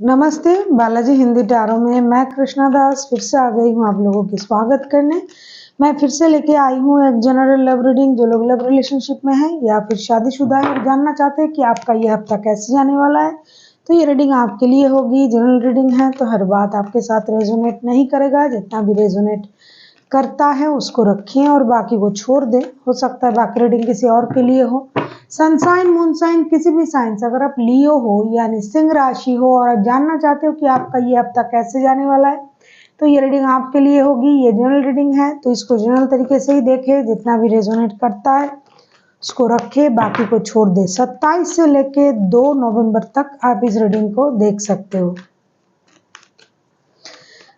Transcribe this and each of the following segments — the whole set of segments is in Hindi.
नमस्ते, बालाजी हिंदी टैरो में मैं कृष्णा दास फिर से आ गई हूँ आप लोगों की स्वागत करने। मैं फिर से लेके आई हूँ एक जनरल लव रीडिंग। जो लोग लव रिलेशनशिप में हैं या फिर शादीशुदा है और जानना चाहते हैं कि आपका ये हफ्ता कैसे जाने वाला है, तो ये रीडिंग आपके लिए होगी। जनरल रीडिंग है तो हर बात आपके साथ रेजोनेट नहीं करेगा। जितना भी रेजोनेट करता है उसको रखें और बाकी को छोड़ दें। हो सकता है बाकी रीडिंग किसी और के लिए हो। सनसाइन मूनसाइन किसी भी साइन से अगर आप लियो हो यानी सिंह राशि हो और आप जानना चाहते हो कि आपका ये हफ्ता कैसे जाने वाला है, तो ये रीडिंग आपके लिए होगी। ये जनरल रीडिंग है तो इसको जनरल तरीके से ही देखें। जितना भी रेजोनेट करता है उसको रखे, बाकी को छोड़ दे। 27 से लेके 2 नवंबर तक आप इस रीडिंग को देख सकते हो।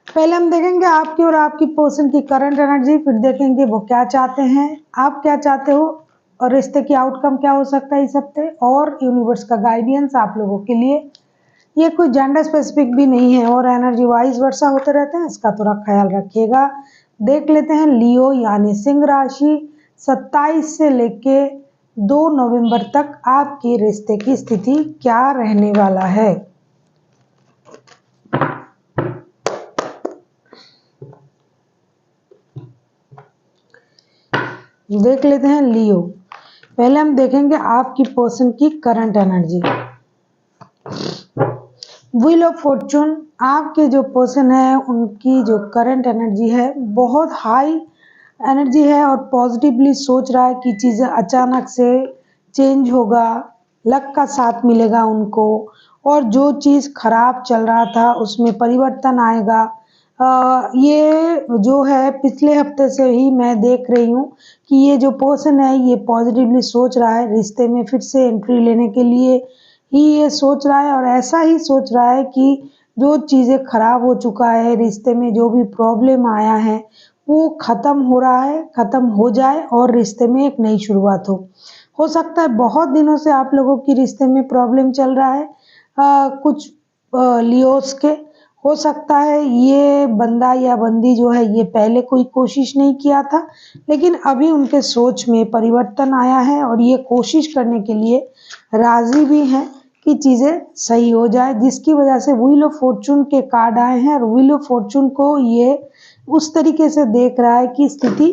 पहले हम देखेंगे आपकी और आपकी पर्सन की करंट एनर्जी, फिर देखेंगे वो क्या चाहते हैं, आप क्या चाहते हो और रिश्ते की आउटकम क्या हो सकता है इस हफ्ते, और यूनिवर्स का गाइडेंस आप लोगों के लिए। ये कोई जेंडर स्पेसिफिक भी नहीं है और एनर्जी वाइज वर्षा होते रहते हैं, इसका थोड़ा ख्याल रखिएगा। देख लेते हैं लियो यानी सिंह राशि 27 से लेके 2 नवंबर तक आपके रिश्ते की स्थिति क्या रहने वाला है। देख लेते हैं लियो। पहले हम देखेंगे आपकी पर्सन की current energy. Wheel of Fortune, आपके जो पर्सन है उनकी जो करंट एनर्जी है बहुत हाई एनर्जी है और पॉजिटिवली सोच रहा है कि चीज़ें अचानक से चेंज होगा, लक का साथ मिलेगा उनको और जो चीज़ खराब चल रहा था उसमें परिवर्तन आएगा। ये जो है पिछले हफ्ते से ही मैं देख रही हूँ कि ये जो पर्सन है ये पॉजिटिवली सोच रहा है रिश्ते में फिर से एंट्री लेने के लिए ही ये सोच रहा है और ऐसा ही सोच रहा है कि जो चीज़ें खराब हो चुका है रिश्ते में, जो भी प्रॉब्लम आया है वो ख़त्म हो रहा है, ख़त्म हो जाए और रिश्ते में एक नई शुरुआत हो सकता है बहुत दिनों से आप लोगों की रिश्ते में प्रॉब्लम चल रहा है। कुछ लियोस के हो सकता है ये बंदा या बंदी जो है ये पहले कोई कोशिश नहीं किया था, लेकिन अभी उनके सोच में परिवर्तन आया है और ये कोशिश करने के लिए राजी भी हैं कि चीज़ें सही हो जाए, जिसकी वजह से व्हील ऑफ फॉर्चून के कार्ड आए हैं और व्हील ऑफ फॉर्चून को ये उस तरीके से देख रहा है कि स्थिति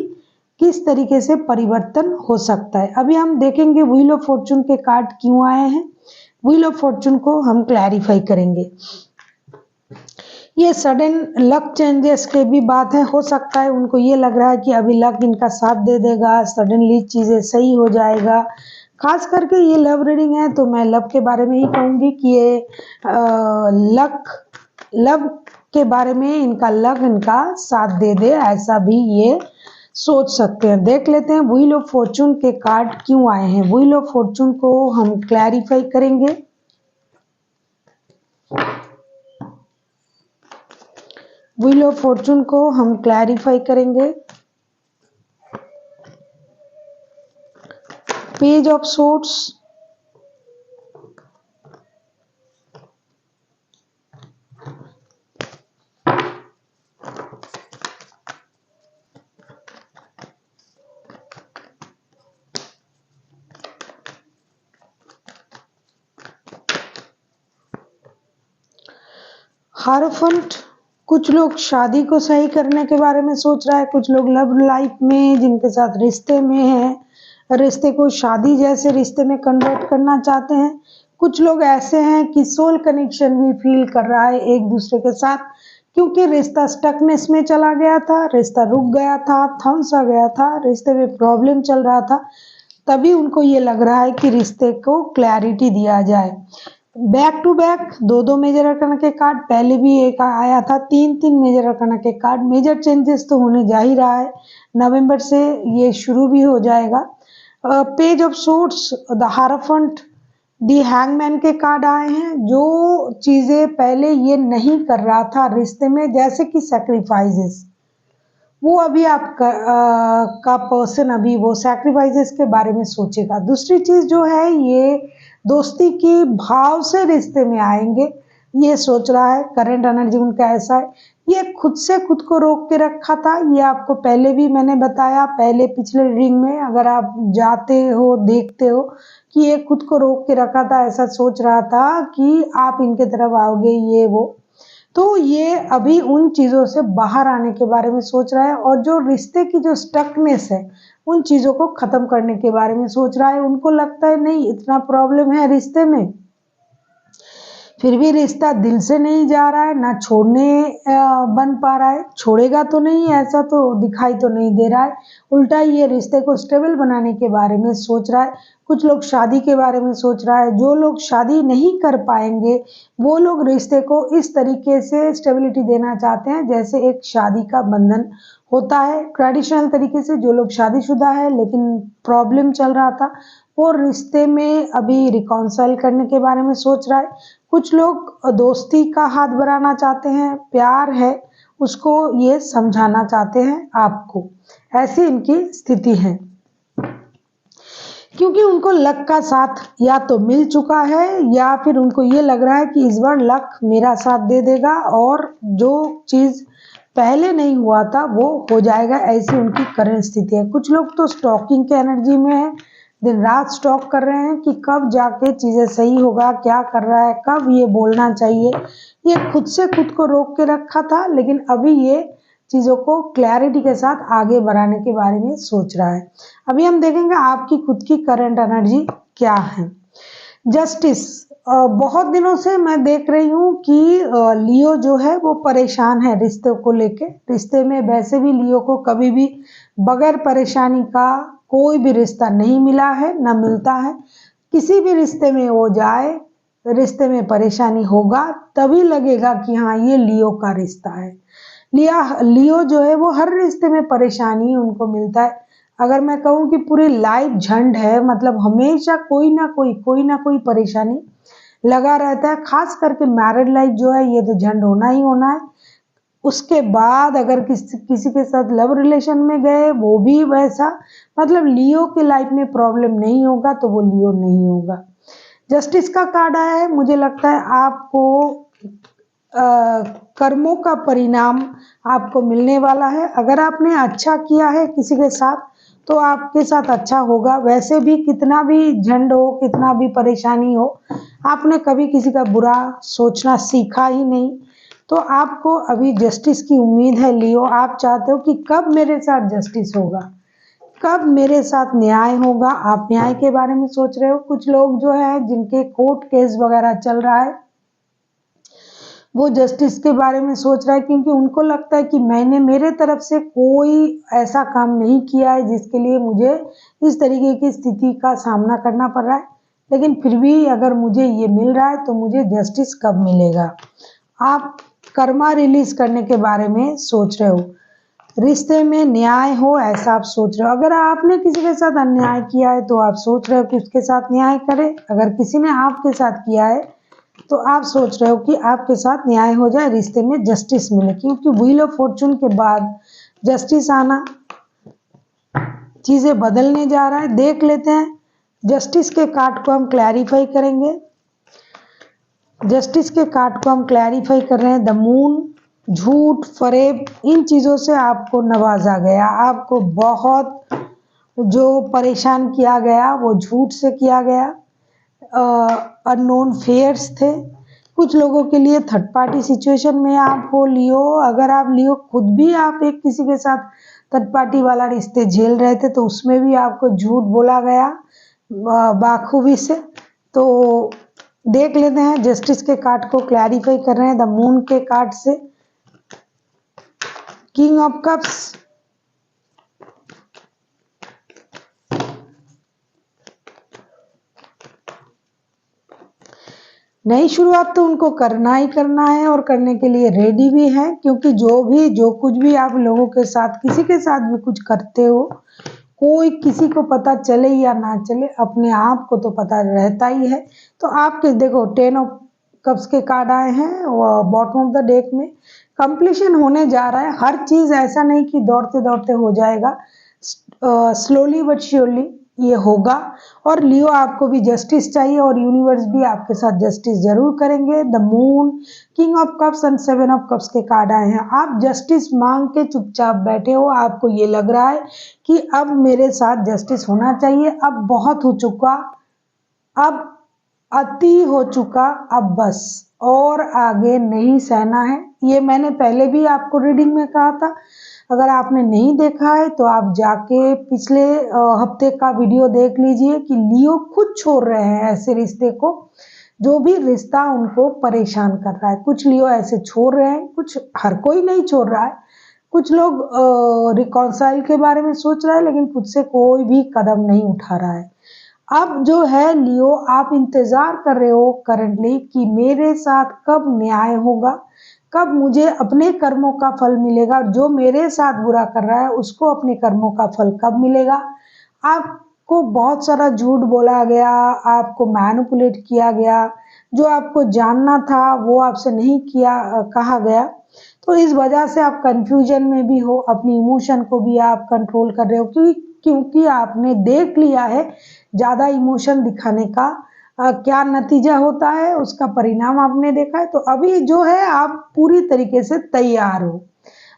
किस तरीके से परिवर्तन हो सकता है। अभी हम देखेंगे व्हील ऑफ फॉर्चून के कार्ड क्यों आए हैं। व्हील ऑफ फॉर्चून को हम क्लैरिफाई करेंगे। ये सडन लक चेंजेस के भी बात है। हो सकता है उनको ये लग रहा है कि अभी लक इनका साथ दे देगा, सडनली चीज़ें सही हो जाएगा। खास करके ये लव रीडिंग है तो मैं लव के बारे में ही कहूँगी कि ये लव के बारे में इनका लक इनका साथ दे दे, ऐसा भी ये सोच सकते हैं। देख लेते हैं व्हील ऑफ फॉर्चून के कार्ड क्यों आए हैं। व्हील ऑफ फॉर्चून को हम क्लैरिफाई करेंगे। व्हील ऑफ फॉर्चून को हम क्लैरिफाई करेंगे। पेज ऑफ सोर्ड्स, हारोफंट। कुछ लोग शादी को सही करने के बारे में सोच रहा है, कुछ लोग लव लाइफ में जिनके साथ रिश्ते में है रिश्ते को शादी जैसे रिश्ते में कन्वर्ट करना चाहते हैं। कुछ लोग ऐसे हैं कि सोल कनेक्शन भी फील कर रहा है एक दूसरे के साथ, क्योंकि रिश्ता स्टकनेस में चला गया था, रिश्ता रुक गया था, थम सा गया था, रिश्ते में प्रॉब्लम चल रहा था। तभी उनको ये लग रहा है कि रिश्ते को क्लैरिटी दिया जाए। Back to back 2 major arcana के कार्ड, पहले भी एक आया था 3 मेजर अरकाना के कार्ड। मेजर चेंजेस तो होने जा ही रहा है, नवंबर से ये शुरू भी हो जाएगा। पेज ऑफ सोर्ड्स, द हारोफंट, दी हैंगमैन के कार्ड आए हैं। जो चीज़ें पहले ये नहीं कर रहा था रिश्ते में, जैसे कि सैक्रिफाइसेस, वो अभी का पर्सन अभी वो सैक्रिफाइसेस के बारे में सोचेगा। दूसरी चीज़ जो है ये दोस्ती के भाव से रिश्ते में आएंगे, ये सोच रहा है। करंट एनर्जी उनका ऐसा है, ये खुद से खुद को रोक के रखा था। ये आपको पहले भी मैंने बताया, पहले पिछले रीडिंग में अगर आप जाते हो देखते हो कि ये खुद को रोक के रखा था, ऐसा सोच रहा था कि आप इनके तरफ आओगे ये वो, तो ये अभी उन चीज़ों से बाहर आने के बारे में सोच रहा है और जो रिश्ते की जो स्टकनेस है उन चीज़ों को ख़त्म करने के बारे में सोच रहा है। उनको लगता है नहीं इतना प्रॉब्लम है रिश्ते में, फिर भी रिश्ता दिल से नहीं जा रहा है, ना छोड़ने बन पा रहा है, छोड़ेगा तो नहीं ऐसा तो दिखाई तो नहीं दे रहा है, उल्टा ये रिश्ते को स्टेबल बनाने के बारे में सोच रहा है। कुछ लोग शादी के बारे में सोच रहा है, जो लोग शादी नहीं कर पाएंगे वो लोग रिश्ते को इस तरीके से स्टेबिलिटी देना चाहते हैं जैसे एक शादी का बंधन होता है ट्रेडिशनल तरीके से। जो लोग शादीशुदा है लेकिन प्रॉब्लम चल रहा था वो रिश्ते में अभी रिकॉन्साइल करने के बारे में सोच रहा है। कुछ लोग दोस्ती का हाथ बढ़ाना चाहते हैं, प्यार है उसको ये समझाना चाहते हैं आपको, ऐसी इनकी स्थिति है। क्योंकि उनको लक का साथ या तो मिल चुका है या फिर उनको ये लग रहा है कि इस बार लक मेरा साथ दे देगा और जो चीज़ पहले नहीं हुआ था वो हो जाएगा, ऐसी उनकी करंट स्थिति है। कुछ लोग तो स्टॉकिंग के एनर्जी में है, दिन रात स्टॉक कर रहे हैं कि कब जाके चीज़ें सही होगा, क्या कर रहा है, कब ये बोलना चाहिए। ये खुद से खुद को रोक के रखा था लेकिन अभी ये चीज़ों को क्लैरिटी के साथ आगे बढ़ाने के बारे में सोच रहा है। अभी हम देखेंगे आपकी खुद की करंट एनर्जी क्या है। जस्टिस, बहुत दिनों से मैं देख रही हूँ कि लियो जो है वो परेशान है रिश्ते को लेके। रिश्ते में वैसे भी लियो को कभी भी बगैर परेशानी का कोई भी रिश्ता नहीं मिला है, ना मिलता है। किसी भी रिश्ते में वो जाए, रिश्ते में परेशानी होगा तभी लगेगा कि हाँ ये लियो का रिश्ता है। लियो जो है वो हर रिश्ते में परेशानी उनको मिलता है। अगर मैं कहूँ कि पूरी लाइफ झंड है, मतलब हमेशा कोई ना कोई परेशानी लगा रहता है। खास करके मैरिड लाइफ जो है ये तो झंड होना ही होना है। उसके बाद अगर किसी के साथ लव रिलेशन में गए वो भी वैसा, मतलब लियो के लाइफ में प्रॉब्लम नहीं होगा तो वो लियो नहीं होगा। जस्टिस का कार्ड आया है, मुझे लगता है आपको कर्मों का परिणाम आपको मिलने वाला है। अगर आपने अच्छा किया है किसी के साथ तो आपके साथ अच्छा होगा। वैसे भी कितना भी झंड हो, कितना भी परेशानी हो, आपने कभी किसी का बुरा सोचना सीखा ही नहीं, तो आपको अभी जस्टिस की उम्मीद है। लियो, आप चाहते हो कि कब मेरे साथ जस्टिस होगा, कब मेरे साथ न्याय होगा। आप न्याय के बारे में सोच रहे हो। कुछ लोग जो है जिनके कोर्ट केस वगैरह चल रहा है वो जस्टिस के बारे में सोच रहा है, क्योंकि उनको लगता है कि मैंने मेरे तरफ से कोई ऐसा काम नहीं किया है जिसके लिए मुझे इस तरीके की स्थिति का सामना करना पड़ रहा है, लेकिन फिर भी अगर मुझे ये मिल रहा है तो मुझे जस्टिस कब मिलेगा। आप कर्मा रिलीज करने के बारे में सोच रहे हो, रिश्ते में न्याय हो ऐसा आप सोच रहे हो। अगर आपने किसी के साथ अन्याय किया है तो आप सोच रहे हो कि उसके साथ न्याय करें। अगर किसी ने आपके साथ किया है तो आप सोच रहे हो कि आपके साथ न्याय हो जाए, रिश्ते में जस्टिस मिले, क्योंकि व्हील ऑफ फॉर्चून के बाद जस्टिस आना, चीज़ें बदलने जा रहा है। देख लेते हैं जस्टिस के कार्ड को हम क्लैरिफाई करेंगे। जस्टिस के कार्ड को हम क्लैरिफाई कर रहे हैं। द मून, झूठ, फरेब, इन चीज़ों से आपको नवाजा गया। आपको बहुत जो परेशान किया गया वो झूठ से किया गया। अननोन फेयर्स थे। कुछ लोगों के लिए थर्ड पार्टी सिचुएशन में आप हो लियो। अगर आप लियो खुद भी आप एक किसी के साथ थर्ड पार्टी वाला रिश्ते झेल रहे थे तो उसमें भी आपको झूठ बोला गया बाखूबी से। तो देख लेते हैं, जस्टिस के कार्ड को क्लैरिफाई कर रहे हैं द मून के कार्ड से। किंग ऑफ कप्स, नई शुरुआत तो उनको करना ही करना है और करने के लिए रेडी भी है, क्योंकि जो कुछ भी आप लोगों के साथ किसी के साथ भी कुछ करते हो, कोई किसी को पता चले या ना चले, अपने आप को तो पता रहता ही है। तो आपके देखो 10 ऑफ कप्स के कार्ड आए हैं बॉटम ऑफ द डेक में। कंप्लीशन होने जा रहा है हर चीज़, ऐसा नहीं कि दौड़ते दौड़ते हो जाएगा, स्लोली बट श्योरली ये होगा। और लियो आपको भी जस्टिस चाहिए और यूनिवर्स भी आपके साथ जस्टिस जरूर करेंगे। The moon, king of cups and 7 of cups के कार्ड आए हैं। आप जस्टिस मांग के चुपचाप बैठे हो, आपको ये लग रहा है कि अब मेरे साथ जस्टिस होना चाहिए, अब बहुत हो चुका, अब अति हो चुका, अब बस और आगे नहीं सहना है। ये मैंने पहले भी आपको रीडिंग में कहा था। अगर आपने नहीं देखा है तो आप जाके पिछले हफ्ते का वीडियो देख लीजिए कि लियो खुद छोड़ रहे हैं ऐसे रिश्ते को, जो भी रिश्ता उनको परेशान कर रहा है। कुछ लियो ऐसे छोड़ रहे हैं, कुछ, हर कोई नहीं छोड़ रहा है। कुछ लोग रिकॉन्साइल के बारे में सोच रहा है, लेकिन खुद से कोई भी कदम नहीं उठा रहा है। अब जो है लियो, आप इंतजार कर रहे हो करंटली कि मेरे साथ कब न्याय होगा, कब मुझे अपने कर्मों का फल मिलेगा। जो मेरे साथ बुरा कर रहा है उसको अपने कर्मों का फल कब मिलेगा। आपको बहुत सारा झूठ बोला गया, आपको मैनिपुलेट किया गया, जो आपको जानना था वो आपसे नहीं किया कहा गया। तो इस वजह से आप कंफ्यूजन में भी हो, अपनी इमोशन को भी आप कंट्रोल कर रहे हो, क्योंकि आपने देख लिया है ज़्यादा इमोशन दिखाने का क्या नतीजा होता है, उसका परिणाम आपने देखा है। तो अभी जो है आप पूरी तरीके से तैयार हो,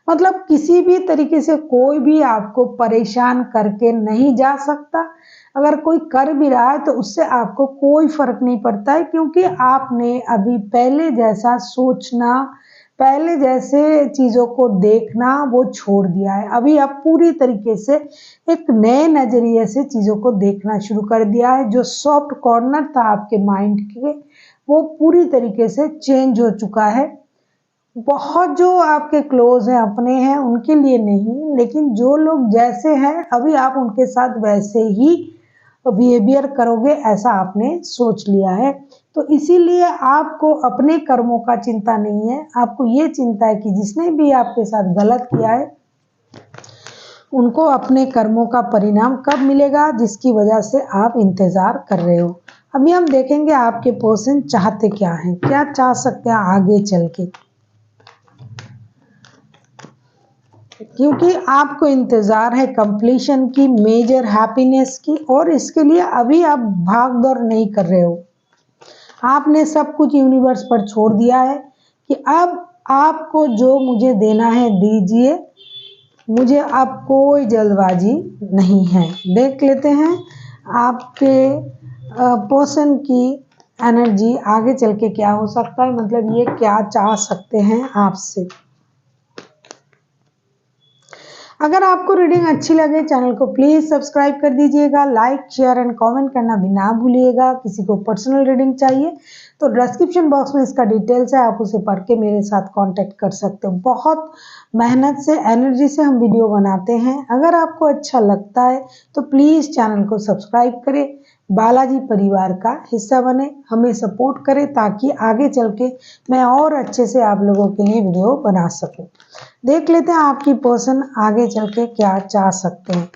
मतलब किसी भी तरीके से कोई भी आपको परेशान करके नहीं जा सकता। अगर कोई कर भी रहा है तो उससे आपको कोई फर्क नहीं पड़ता है, क्योंकि आपने अभी पहले जैसा सोचना, पहले जैसे चीज़ों को देखना वो छोड़ दिया है। अभी आप पूरी तरीके से एक नए नज़रिए से चीज़ों को देखना शुरू कर दिया है। जो सॉफ्ट कॉर्नर था आपके माइंड के, वो पूरी तरीके से चेंज हो चुका है। बहुत जो आपके क्लोज हैं, अपने हैं, उनके लिए नहीं, लेकिन जो लोग जैसे हैं अभी आप उनके साथ वैसे ही बिहेवियर करोगे, ऐसा आपने सोच लिया है। तो इसीलिए आपको अपने कर्मों का चिंता नहीं है, आपको ये चिंता है कि जिसने भी आपके साथ गलत किया है उनको अपने कर्मों का परिणाम कब मिलेगा, जिसकी वजह से आप इंतज़ार कर रहे हो। अभी हम देखेंगे आपके पर्सन चाहते क्या हैं, क्या चाह सकते हैं आगे चल के, क्योंकि आपको इंतज़ार है कंप्लीशन की, मेजर हैप्पीनेस की, और इसके लिए अभी आप भाग दौड़ नहीं कर रहे हो। आपने सब कुछ यूनिवर्स पर छोड़ दिया है कि अब आपको जो मुझे देना है दीजिए, मुझे अब कोई जल्दबाजी नहीं है। देख लेते हैं आपके पर्सन की एनर्जी आगे चल के क्या हो सकता है, मतलब ये क्या चाह सकते हैं आपसे। अगर आपको रीडिंग अच्छी लगे चैनल को प्लीज़ सब्सक्राइब कर दीजिएगा, लाइक शेयर एंड कमेंट करना भी ना भूलिएगा। किसी को पर्सनल रीडिंग चाहिए तो डिस्क्रिप्शन बॉक्स में इसका डिटेल्स है, आप उसे पढ़ के मेरे साथ कांटेक्ट कर सकते हो। बहुत मेहनत से, एनर्जी से हम वीडियो बनाते हैं। अगर आपको अच्छा लगता है तो प्लीज़ चैनल को सब्सक्राइब करें, बालाजी परिवार का हिस्सा बने, हमें सपोर्ट करें, ताकि आगे चल के मैं और अच्छे से आप लोगों के लिए वीडियो बना सकूं। देख लेते हैं आपकी पर्सन आगे चल के क्या चाह सकते हैं।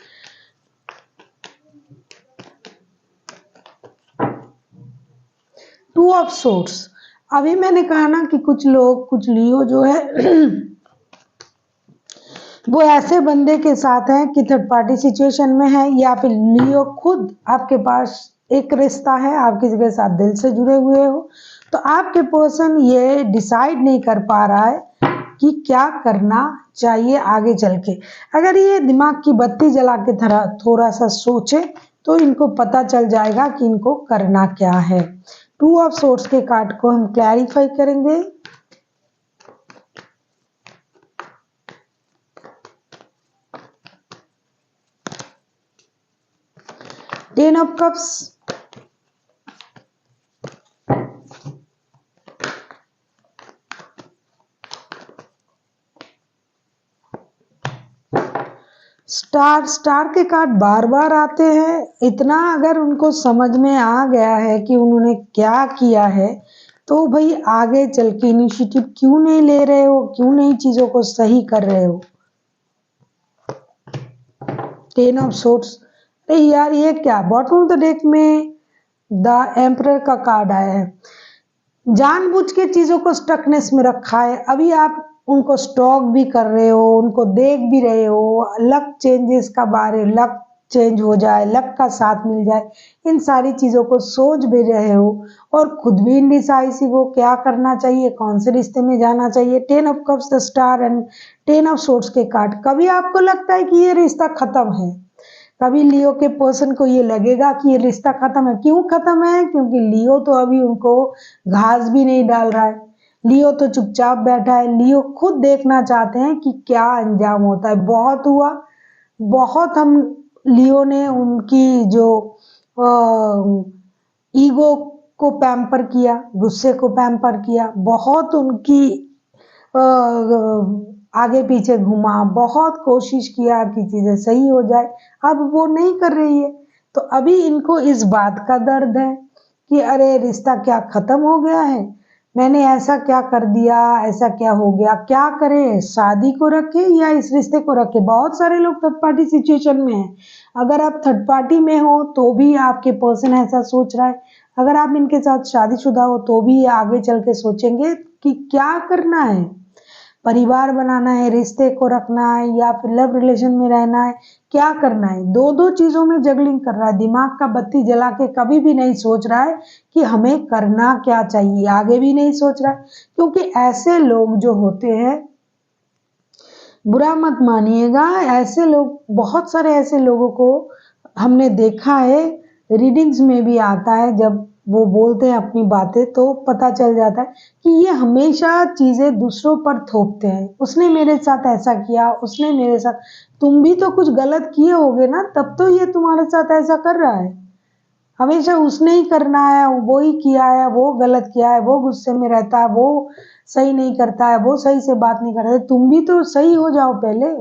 टू ऑफ सोर्ट्स, अभी मैंने कहा ना कि कुछ लोग, कुछ लियो जो है वो ऐसे बंदे के साथ हैं कि थर्ड पार्टी सिचुएशन में है, या फिर लियो खुद आपके पास एक रिश्ता है, आप किसी के साथ दिल से जुड़े हुए हो। तो आपके पर्सन ये डिसाइड नहीं कर पा रहा है कि क्या करना चाहिए आगे चल के। अगर ये दिमाग की बत्ती जला के थोड़ा सा सोचे तो इनको पता चल जाएगा कि इनको करना क्या है। टू ऑफ सोर्ट्स के कार्ड को हम क्लैरिफाई करेंगे। Ten of cups, star, star के कार्ड बार बार आते हैं। इतना अगर उनको समझ में आ गया है कि उन्होंने क्या किया है, तो भाई आगे चल के इनिशिएटिव क्यों नहीं ले रहे हो, क्यों नहीं चीजों को सही कर रहे हो। टेन ऑफ सोर्ट्स, अरे यार ये क्या, बॉटम ऑफ द डेक में द एम्परर का कार्ड आया है। जानबूझ के चीजों को स्टकनेस में रखा है। अभी आप उनको स्टॉक भी कर रहे हो, उनको देख भी रहे हो, लक चेंजेस का बारे, लक चेंज हो जाए, लक का साथ मिल जाए, इन सारी चीज़ों को सोच भी रहे हो, और खुद भी इंडिसाइसिव हो, क्या करना चाहिए, कौन से रिश्ते में जाना चाहिए। Ten of cups, the star and ten of sorts के कार्ड। कभी आपको लगता है कि ये रिश्ता खत्म है, कभी लियो के पर्सन को ये लगेगा कि ये रिश्ता खत्म है। क्यों खत्म है? क्योंकि लियो तो अभी उनको घास भी नहीं डाल रहा है, लियो तो चुपचाप बैठा है। लियो खुद देखना चाहते हैं कि क्या अंजाम होता है। बहुत हुआ, बहुत हम लियो ने उनकी जो ईगो को पैम्पर किया, गुस्से को पैम्पर किया, बहुत उनकी आगे पीछे घुमा, बहुत कोशिश किया कि चीजें सही हो जाए। अब वो नहीं कर रही है, तो अभी इनको इस बात का दर्द है कि अरे रिश्ता क्या खत्म हो गया है, मैंने ऐसा क्या कर दिया, ऐसा क्या हो गया, क्या करें, शादी को रखे या इस रिश्ते को रखे। बहुत सारे लोग थर्ड पार्टी सिचुएशन में हैं। अगर आप थर्ड पार्टी में हो तो भी आपके पर्सन ऐसा सोच रहा है, अगर आप इनके साथ शादीशुदा हो तो भी आगे चल के सोचेंगे कि क्या करना है, परिवार बनाना है, रिश्ते को रखना है या फिर लव रिलेशन में रहना है, क्या करना है। दो दो चीजों में जगलिंग कर रहा है, दिमाग का बत्ती जला के कभी भी नहीं सोच रहा है कि हमें करना क्या चाहिए, आगे भी नहीं सोच रहा है। क्योंकि ऐसे लोग जो होते हैं, बुरा मत मानिएगा, ऐसे लोग, बहुत सारे ऐसे लोगों को हमने देखा है, रीडिंग्स में भी आता है, जब वो बोलते हैं अपनी बातें तो पता चल जाता है कि ये हमेशा चीजें दूसरों पर थोपते हैं। उसने मेरे साथ ऐसा किया, उसने मेरे साथ, तुम भी तो कुछ गलत किए होगे ना, तब तो ये तुम्हारे साथ ऐसा कर रहा है। हमेशा उसने ही करना है, वो ही किया है, वो गलत किया है, वो गुस्से में रहता है, वो सही नहीं करता है, वो सही से बात नहीं करता है। तुम भी तो सही हो जाओ पहले,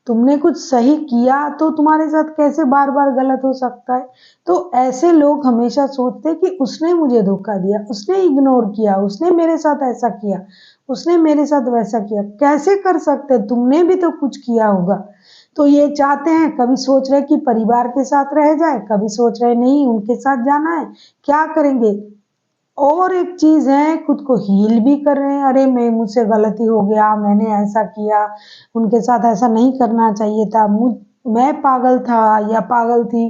तुमने कुछ सही किया तो तुम्हारे साथ कैसे बार बार गलत हो सकता है। तो ऐसे लोग हमेशा सोचते हैं कि उसने मुझे धोखा दिया, उसने इग्नोर किया, उसने मेरे साथ ऐसा किया, उसने मेरे साथ वैसा किया। कैसे कर सकते, तुमने भी तो कुछ किया होगा। तो ये चाहते हैं, कभी सोच रहे कि परिवार के साथ रह जाए, कभी सोच रहे नहीं उनके साथ जाना है, क्या करेंगे। और एक चीज है, खुद को हील भी कर रहे हैं, अरे मैं, मुझसे गलती हो गया, मैंने ऐसा किया, उनके साथ ऐसा नहीं करना चाहिए था, मैं पागल था या पागल थी,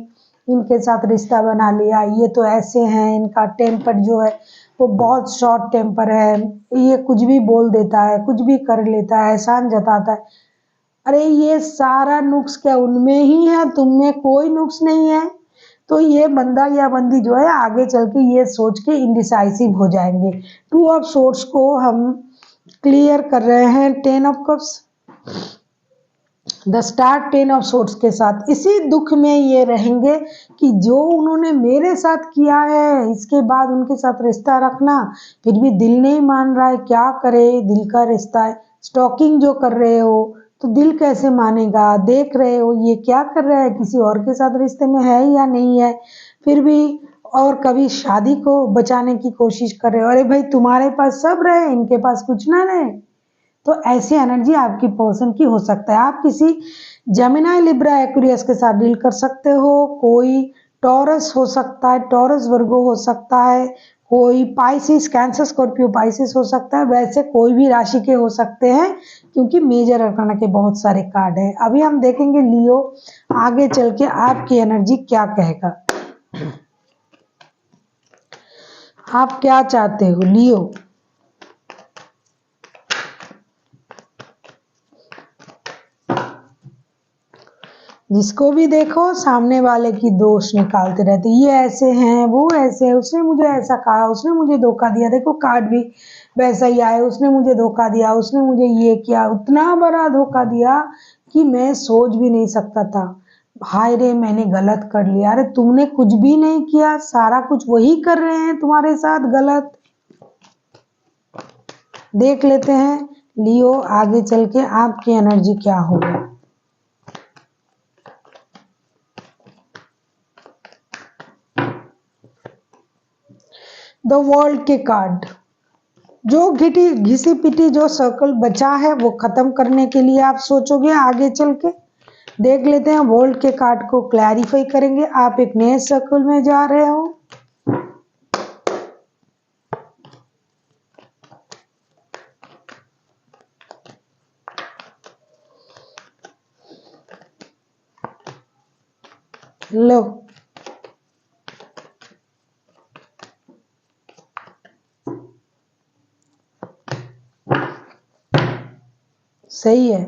इनके साथ रिश्ता बना लिया, ये तो ऐसे हैं, इनका टेम्पर जो है वो बहुत शॉर्ट टेम्पर है, ये कुछ भी बोल देता है, कुछ भी कर लेता है, एहसान जताता है। अरे ये सारा नुक्स क्या उनमें ही है, तुम में कोई नुक्स नहीं है। तो ये बंदा या बंदी जो है आगे चल के ये सोच के इंडिसाइसिव हो जाएंगे। टू ऑफ सोर्स को हम क्लियर कर रहे हैं, 10 of cups, the star, 10 of source के साथ इसी दुख में ये रहेंगे कि जो उन्होंने मेरे साथ किया है, इसके बाद उनके साथ रिश्ता रखना, फिर भी दिल नहीं मान रहा है, क्या करे, दिल का रिश्ता है। स्टॉकिंग जो कर रहे हो तो दिल कैसे मानेगा, देख रहे हो ये क्या कर रहा है, किसी और के साथ रिश्ते में है या नहीं है, फिर भी, और कभी शादी को बचाने की कोशिश कर रहे हो। अरे भाई तुम्हारे पास सब रहे, इनके पास कुछ ना रहे। तो ऐसी एनर्जी आपकी पर्सन की हो सकता है। आप किसी जेमिनी, लिब्रा, एक्वेरियस के साथ डील कर सकते हो, कोई टॉरस हो सकता है, टॉरस वर्गो हो सकता है, कोई पाइसिस, कैंसर, स्कॉर्पियो, पाइसिस हो सकता है। वैसे कोई भी राशि के हो सकते हैं क्योंकि मेजर अरकाना के बहुत सारे कार्ड हैं। अभी हम देखेंगे लियो आगे चल के आपकी एनर्जी क्या कहेगा, आप क्या चाहते हो लियो। जिसको भी देखो सामने वाले की दोष निकालते रहते, ये ऐसे हैं, वो ऐसे है, उसने मुझे ऐसा कहा, उसने मुझे धोखा दिया, देखो कार्ड भी वैसा ही आया, उसने मुझे धोखा दिया, उसने मुझे ये किया, उतना बड़ा धोखा दिया कि मैं सोच भी नहीं सकता था। हाय रे मैंने गलत कर लिया। अरे तुमने कुछ भी नहीं किया, सारा कुछ वही कर रहे हैं तुम्हारे साथ गलत। देख लेते हैं लियो आगे चल के आपकी एनर्जी क्या होगी। द वर्ल्ड के कार्ड, जो घिसी पिटी जो सर्कल बचा है वो खत्म करने के लिए आप सोचोगे आगे चल के। देख लेते हैं वर्ल्ड के कार्ड को क्लैरिफाई करेंगे, आप एक नए सर्कल में जा रहे हो। लो सही है,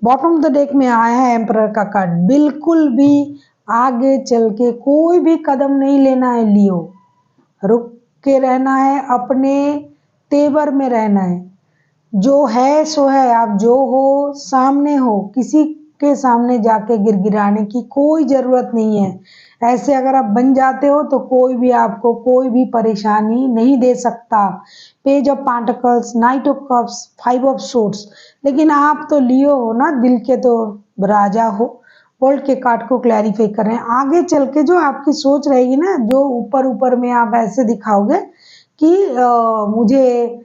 बॉटम ऑफ द डेक में आया है एम्परर का कार्ड। बिल्कुल भी आगे चल के कोई भी कदम नहीं लेना है लियो, रुक के रहना है, अपने तेवर में रहना है। जो है सो है, आप जो हो सामने हो, किसी के सामने जाके गिड़गिड़ाने की कोई जरूरत नहीं है। ऐसे अगर आप बन जाते हो तो कोई भी आपको कोई भी परेशानी नहीं दे सकता। Page of pentacles, night of cups, five of swords. लेकिन आप तो लियो हो ना, दिल के तो राजा हो। वर्ल्ड के कार्ड को क्लैरिफाई कर रहे हैं। आगे चल के जो आपकी सोच रहेगी ना, जो ऊपर ऊपर में आप ऐसे दिखाओगे कि मुझे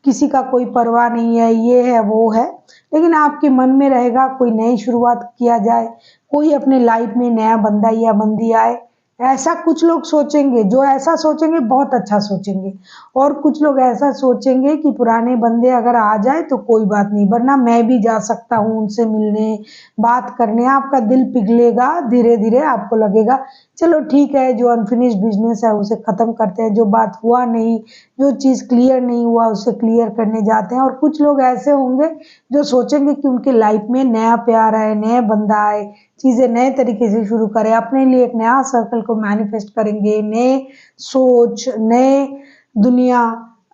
किसी का कोई परवाह नहीं है, ये है वो है, लेकिन आपके मन में रहेगा कोई नई शुरुआत किया जाए, कोई अपने लाइफ में नया बंदा या बंदी आए। ऐसा कुछ लोग सोचेंगे, जो ऐसा सोचेंगे बहुत अच्छा सोचेंगे। और कुछ लोग ऐसा सोचेंगे कि पुराने बंदे अगर आ जाए तो कोई बात नहीं, वरना मैं भी जा सकता हूँ उनसे मिलने, बात करने। आपका दिल पिघलेगा, धीरे धीरे आपको लगेगा चलो ठीक है, जो अनफिनिश्ड बिजनेस है उसे खत्म करते हैं, जो बात हुआ नहीं, जो चीज़ क्लियर नहीं हुआ उसे क्लियर करने जाते हैं। और कुछ लोग ऐसे होंगे जो सोचेंगे कि उनकी लाइफ में नया प्यार आए, नया बंदा आए, चीज़ें नए तरीके से शुरू करें, अपने लिए एक नया सर्कल को मैनिफेस्ट करेंगे, नए सोच, नए दुनिया,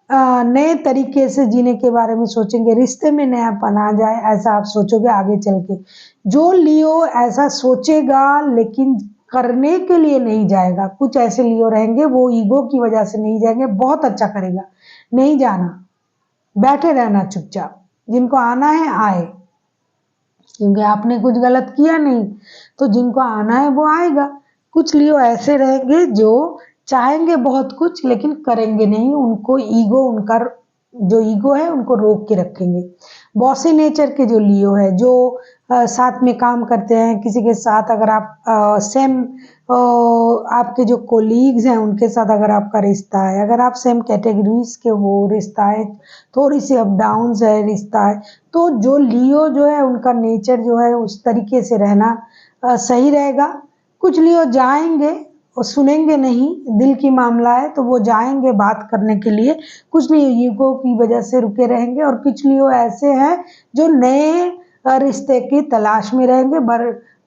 नए तरीके से जीने के बारे में सोचेंगे, रिश्ते में नयापन आ जाए, ऐसा आप सोचोगे आगे चल के। जो लियो ऐसा सोचेगा लेकिन करने के लिए नहीं जाएगा। कुछ ऐसे लियो रहेंगे वो ईगो की वजह से नहीं जाएंगे, बहुत अच्छा करेगा, नहीं जाना, बैठे रहना चुपचाप। जिनको आना है आए, क्योंकि आपने कुछ गलत किया नहीं, तो जिनको आना है वो आएगा। कुछ लियो ऐसे रहेंगे जो चाहेंगे बहुत कुछ लेकिन करेंगे नहीं, उनको ईगो, उनका जो ईगो है उनको रोक के रखेंगे। बॉसी नेचर के जो लियो है, जो साथ में काम करते हैं किसी के साथ, अगर आप सेम आपके जो कोलीग्स हैं उनके साथ अगर आपका रिश्ता है, अगर आप सेम कैटेगरीज के हो, रिश्ता है, थोड़ी सी अप डाउन्स है, रिश्ता है, तो जो लियो जो है उनका नेचर जो है उस तरीके से रहना सही रहेगा। कुछ लियो जाएंगे और सुनेंगे नहीं, दिल की मामला है तो वो जाएंगे बात करने के लिए। कुछ लियो ईगो की वजह से रुके रहेंगे, और कुछ लियो ऐसे हैं जो नए रिश्ते की तलाश में रहेंगे,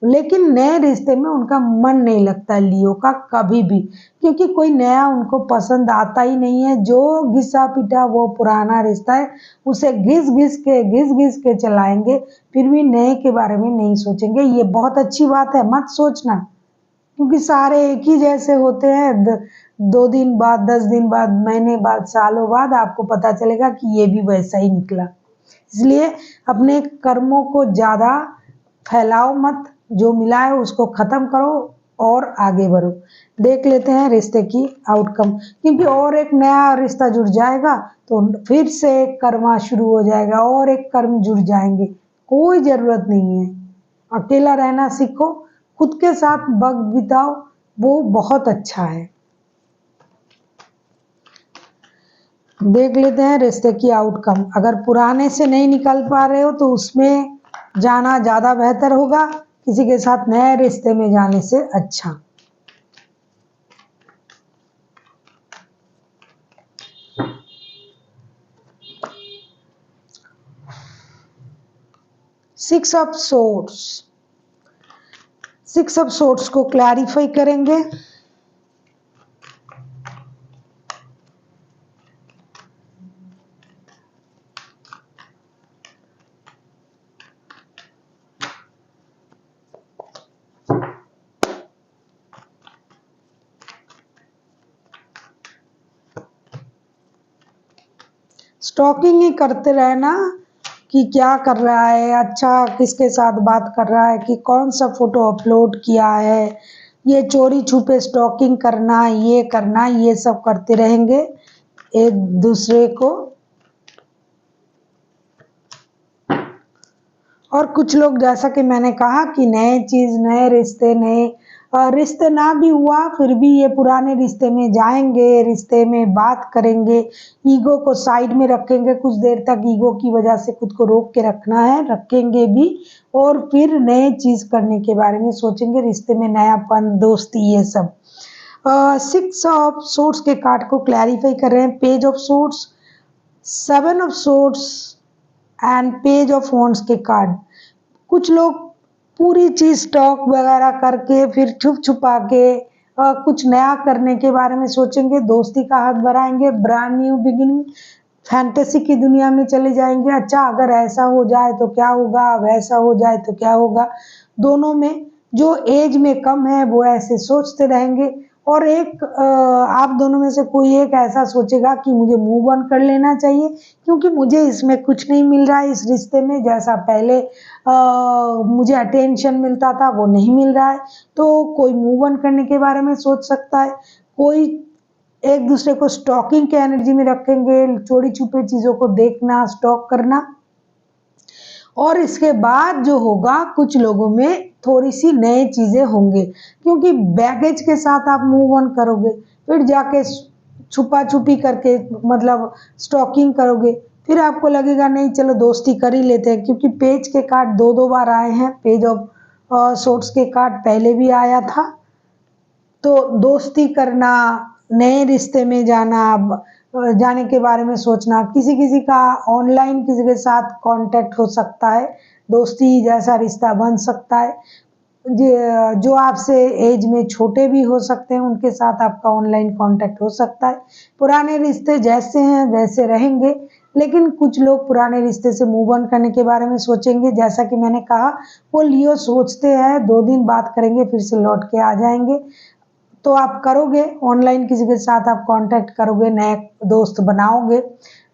लेकिन नए रिश्ते में उनका मन नहीं लगता लियो का कभी भी, क्योंकि कोई नया उनको पसंद आता ही नहीं है। जो घिसा पिटा वो पुराना रिश्ता है, उसे घिस घिस के चलाएंगे, फिर भी नए के बारे में नहीं सोचेंगे। ये बहुत अच्छी बात है, मत सोचना, क्योंकि सारे एक ही जैसे होते हैं। 2 दिन बाद, 10 दिन बाद, महीने बाद, सालों बाद आपको पता चलेगा कि ये भी वैसा ही निकला। इसलिए अपने कर्मों को ज़्यादा फैलाओ मत, जो मिला है उसको ख़त्म करो और आगे बढ़ो। देख लेते हैं रिश्ते की आउटकम, क्योंकि और एक नया रिश्ता जुड़ जाएगा तो फिर से कर्मा शुरू हो जाएगा, और एक कर्म जुड़ जाएंगे। कोई ज़रूरत नहीं है, अकेला रहना सीखो, खुद के साथ वक्त बिताओ, वो बहुत अच्छा है। देख लेते हैं रिश्ते की आउटकम। अगर पुराने से नहीं निकल पा रहे हो तो उसमें जाना ज़्यादा बेहतर होगा, किसी के साथ नए रिश्ते में जाने से अच्छा। Six of swords, six of swords को क्लैरिफाई करेंगे। स्टॉकिंग ही करते रहना कि क्या कर रहा है, अच्छा किसके साथ बात कर रहा है, कि कौन सा फोटो अपलोड किया है, ये चोरी छुपे स्टॉकिंग करना, ये करना, ये सब करते रहेंगे एक दूसरे को। और कुछ लोग, जैसा कि मैंने कहा कि नए चीज़, नए रिश्ते, नए रिश्ते ना भी हुआ फिर भी ये पुराने रिश्ते में जाएंगे, रिश्ते में बात करेंगे, ईगो को साइड में रखेंगे, कुछ देर तक ईगो की वजह से खुद को रोक के रखना है, रखेंगे भी, और फिर नए चीज़ करने के बारे में सोचेंगे, रिश्ते में नयापन, दोस्ती, ये सब। सिक्स ऑफ सोर्ड्स के कार्ड को क्लैरिफाई कर रहे हैं। Page of swords, 7 of swords and page of wands के कार्ड। कुछ लोग पूरी चीज़ स्टॉक वगैरह करके फिर छुप छुपा के कुछ नया करने के बारे में सोचेंगे, दोस्ती का हाथ बढ़ाएंगे, ब्रांड न्यू बिगिनिंग, फैंटेसी की दुनिया में चले जाएंगे। अच्छा अगर ऐसा हो जाए तो क्या होगा, वैसा हो जाए तो क्या होगा। दोनों में जो एज में कम है वो ऐसे सोचते रहेंगे, और एक आप दोनों में से कोई एक ऐसा सोचेगा कि मुझे मूव ऑन कर लेना चाहिए, क्योंकि मुझे इसमें कुछ नहीं मिल रहा है, इस रिश्ते में जैसा पहले मुझे अटेंशन मिलता था वो नहीं मिल रहा है। तो कोई मूव ऑन करने के बारे में सोच सकता है, कोई एक दूसरे को स्टॉकिंग के एनर्जी में रखेंगे, चोरी छुपे चीज़ों को देखना, स्टॉक करना। और इसके बाद जो होगा, कुछ लोगों में थोड़ी सी नई चीज़ें होंगे, क्योंकि बैगेज के साथ आप मूव ऑन करोगे, फिर जाके छुपा छुपी करके मतलब स्टॉकिंग करोगे, फिर आपको लगेगा नहीं चलो दोस्ती कर ही लेते हैं, क्योंकि पेज के कार्ड दो दो बार आए हैं, पेज ऑफ सोर्ट्स के कार्ड पहले भी आया था। तो दोस्ती करना, नए रिश्ते में जाना, जाने के बारे में सोचना, किसी किसी का ऑनलाइन किसी के साथ कांटेक्ट हो सकता है, दोस्ती जैसा रिश्ता बन सकता है। जो आपसे एज में छोटे भी हो सकते हैं, उनके साथ आपका ऑनलाइन कांटेक्ट हो सकता है। पुराने रिश्ते जैसे हैं वैसे रहेंगे, लेकिन कुछ लोग पुराने रिश्ते से मूव ऑन करने के बारे में सोचेंगे। जैसा कि मैंने कहा, वो लियो सोचते हैं 2 दिन बात करेंगे फिर से लौट के आ जाएंगे। तो आप करोगे ऑनलाइन किसी के साथ आप कांटेक्ट करोगे, नए दोस्त बनाओगे,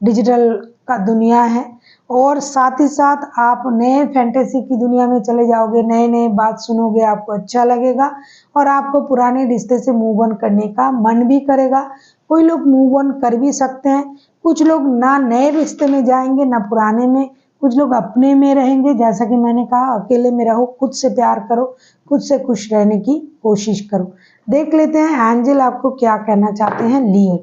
डिजिटल का दुनिया है, और साथ ही साथ आप नए फैंटेसी की दुनिया में चले जाओगे, नए नए बात सुनोगे, आपको अच्छा लगेगा और आपको पुराने रिश्ते से मूव ऑन करने का मन भी करेगा। कोई लोग मूव ऑन कर भी सकते हैं, कुछ लोग ना नए रिश्ते में जाएंगे ना पुराने में, कुछ लोग अपने में रहेंगे। जैसा कि मैंने कहा, अकेले में रहो, खुद से प्यार करो, खुद से खुश रहने की कोशिश करो। देख लेते हैं एंजल आपको क्या कहना चाहते हैं लियो।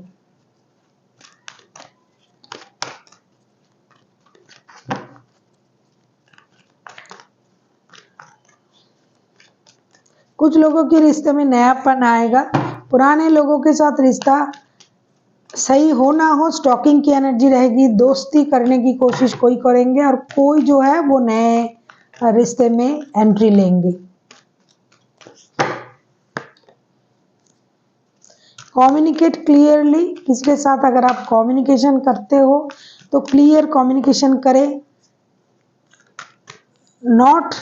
कुछ लोगों के रिश्ते में नयापन आएगा, पुराने लोगों के साथ रिश्ता सही हो ना हो, स्टॉकिंग की एनर्जी रहेगी, दोस्ती करने की कोशिश कोई करेंगे और कोई जो है वो नए रिश्ते में एंट्री लेंगे। कम्युनिकेट क्लियरली, किसी के साथ अगर आप कम्युनिकेशन करते हो तो क्लियर कम्युनिकेशन करें। नॉट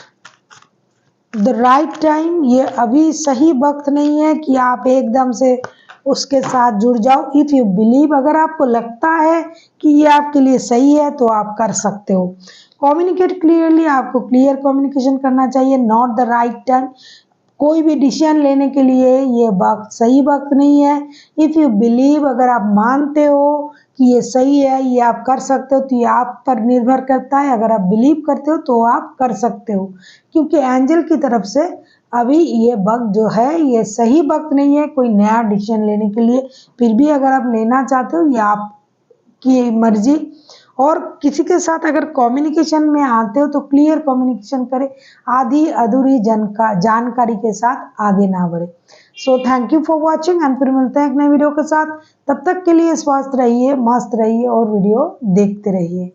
द राइट टाइम, ये अभी सही वक्त नहीं है कि आप एकदम से उसके साथ जुड़ जाओ। इफ़ यू बिलीव, अगर आपको लगता है कि ये आपके लिए सही है तो आप कर सकते हो। कम्युनिकेट क्लियरली, आपको क्लियर कम्युनिकेशन करना चाहिए। नॉट द राइट टाइम, कोई भी डिसीजन लेने के लिए ये वक्त सही वक्त नहीं है। इफ़ यू बिलीव, अगर आप मानते हो कि ये सही है, ये आप कर सकते हो, तो ये आप पर निर्भर करता है। अगर आप बिलीव करते हो तो आप कर सकते हो, क्योंकि एंजल की तरफ से अभी ये वक्त जो है ये सही वक्त नहीं है कोई नया डिसीजन लेने के लिए। फिर भी अगर आप लेना चाहते हो, ये आपकी मर्जी। और किसी के साथ अगर कम्युनिकेशन में आते हो तो क्लियर कम्युनिकेशन करें, आधी अधूरी जानकारी के साथ आगे ना बढ़े। So thank you for watching, and फिर मिलते हैं एक नए वीडियो के साथ। तब तक के लिए स्वस्थ रहिए, मस्त रहिए और वीडियो देखते रहिए।